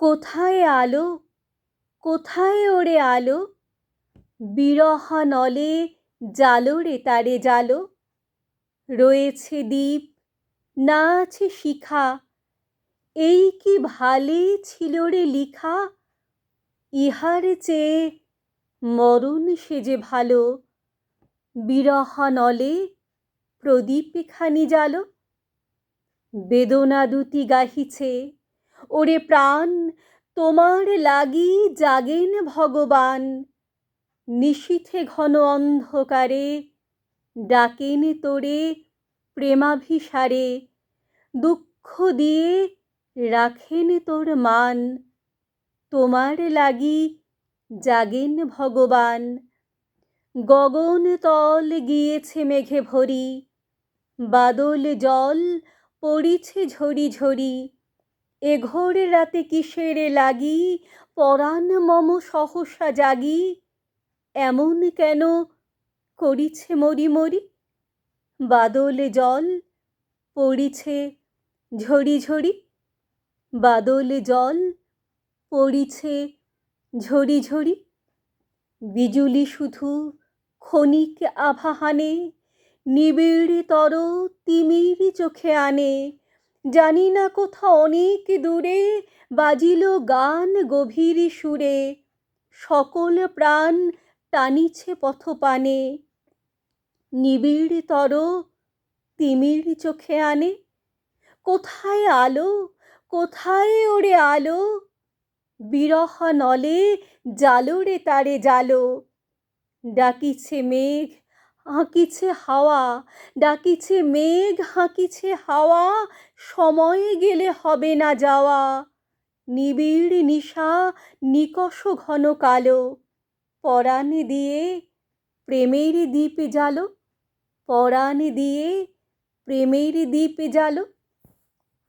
কোথায় আলো, কোথায় ওরে আলো, বিরহা নলে জালো রে তারে জালো। রয়েছে দ্বীপ, না আছে শিখা, এই কি ভালে ছিল রে লিখা। ইহার চেয়ে মরণ সে যে ভালো, বিরহা নলে প্রদীপ খানি জালো। বেদনা দুটি গাহিছে, ওরে প্রাণ, তোমার লাগি জাগেন ভগবান। নিশীথে ঘন অন্ধকারে ডাকেন তোরে প্রেমাভিসারে, দুঃখ দিয়ে রাখেন তোর মান। তোমার লাগি জাগেন ভগবান। গগন তল গিয়েছে মেঘে ভরি, বাদল জল পড়িছে ঝরি ঝরি। এ ঘোর রাতে কিসের লাগি পরাণ মম সহসা জাগি। এমন কেন করিছে মরি মরি, বাদল জল পড়িছে ঝরি ঝরি। বাদল জল পড়িছে ঝরি ঝরি। বিজুলি শুধু ক্ষণিক আভা হানে, নিবিড়তর তিমির চোখে আনে। জানি না কোথা অনেক দূরে বাজিল গান গভীর সুরে। সকল প্রাণ টানিছে পথপানে, নিবিড়তর তিমির চোখে আনে। কোথায় আলো, কোথায় ওরে আলো, বিরহা নলে জালো রে তারে জালো। ডাকিছে মেঘ, হাঁকিছে হাওয়া, ডাকিছে মেঘ, হাঁকিছে হাওয়া। সময় গেলে হবে না যাওয়া। নিবিড় নিশা নিকষ ঘন কালো, পরাণ দিয়ে প্রেমের দীপ জালো। পরাণ দিয়ে প্রেমের দীপ জালো।